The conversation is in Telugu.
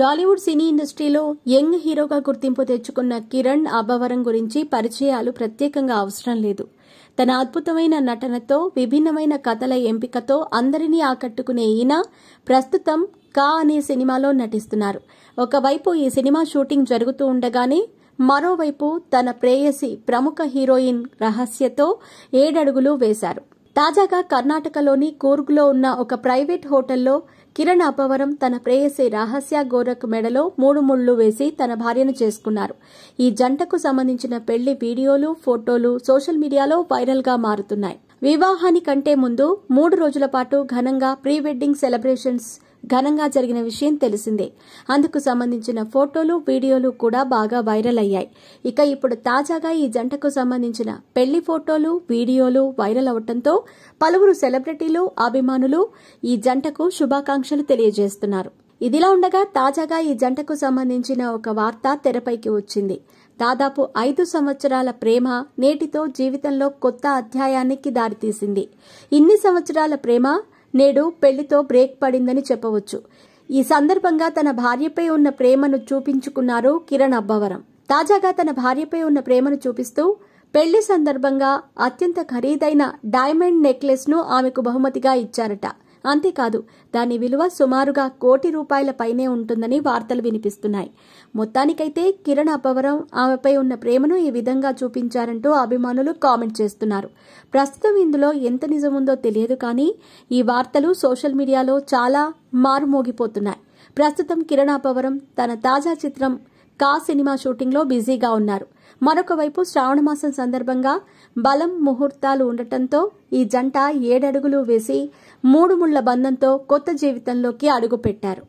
టాలీవుడ్ సినీ ఇండస్ట్రీలో యంగ్ హీరోగా గుర్తింపు తెచ్చుకున్న కిరణ్ అబ్బవరం గురించి పరిచయాలు ప్రత్యేకంగా అవసరం లేదు. తన అద్భుతమైన నటనతో, విభిన్నమైన కథల ఎంపికతో అందరినీ ఆకట్టుకునే ఈయన ప్రస్తుతం కా అనే సినిమాలో నటిస్తున్నారు. ఒకవైపు ఈ సినిమా షూటింగ్ జరుగుతూ ఉండగానే మరోవైపు తన ప్రేయసి ప్రముఖ హీరోయిన్ రహస్యతో 7 అడుగులు వేశారు. తాజాగా కర్ణాటకలోని కూర్గ్లో ఉన్న ఒక ప్రైవేట్ హోటల్లో కిరణ్ అబ్బవరం తన ప్రేయసి రహస్య గోరఖ్ మెడలో 3 ముళ్లు వేసి తన భార్యను చేసుకున్నారు. ఈ జంటకు సంబంధించిన పెళ్లి వీడియోలు, ఫోటోలు సోషల్ మీడియాలో వైరల్ గా మారుతున్నాయి. వివాహానికంటే ముందు 3 రోజుల పాటు ఘనంగా ప్రీ వెడ్డింగ్ సెలబ్రేషన్స్ ఘనంగా జరిగిన విషయం తెలిసిందే. అందుకు సంబంధించిన ఫోటోలు, వీడియోలు కూడా బాగా వైరల్ అయ్యాయి. ఇక ఇప్పుడు తాజాగా ఈ జంటకు సంబంధించిన పెళ్లి ఫోటోలు, వీడియోలు వైరల్ అవడంతో పలువురు సెలబ్రిటీలు, అభిమానులు ఈ జంటకు శుభాకాంక్షలు తెలియజేస్తున్నారు. ఇదిలా ఉండగా తాజాగా ఈ జంటకు సంబంధించిన ఒక వార్త తెరపైకి వచ్చింది. దాదాపు 5 సంవత్సరాల ప్రేమ నేటితో జీవితంలో కొత్త అధ్యాయానికి దారితీసింది. ఇన్ని సంవత్సరాల ప్రేమ నేడు పెళ్లితో బ్రేక్ పడిందని చెప్పవచ్చు. ఈ సందర్భంగా తన భార్యపై ఉన్న ప్రేమను చూపించుకున్నారు కిరణ్ అబ్బవరం. తాజాగా తన భార్యపై ఉన్న ప్రేమను చూపిస్తూ పెళ్లి సందర్భంగా అత్యంత ఖరీదైన డైమండ్ నెక్లెస్ ను ఆమెకు బహుమతిగా ఇచ్చారట. అంతేకాదు, దాని విలువ సుమారుగా ₹1,00,00,000 పైనే ఉంటుందని వార్తలు వినిపిస్తున్నాయి. మొత్తానికైతే కిరణ్ అబ్బవరం ఆమెపై ఉన్న ప్రేమను ఈ విధంగా చూపించారంటూ అభిమానులు కామెంట్ చేస్తున్నారు. ప్రస్తుతం ఇందులో ఎంత నిజముందో తెలియదు కానీ ఈ వార్తలు సోషల్ మీడియాలో చాలా మారుమోగిపోతున్నాయి. ప్రస్తుతం కిరణ్ అబ్బవరం తన తాజా చిత్రం కా సినిమా షూటింగ్ లో బిజీగా ఉన్నారు. మరొక వైపు శ్రావణ మాసం సందర్భంగా బలం ముహూర్తాలు ఉండటంతో ఈ జంట 7 అడుగులు వేసి 3 ముళ్ల బంధంతో కొత్త జీవితంలోకి అడుగుపెట్టారు.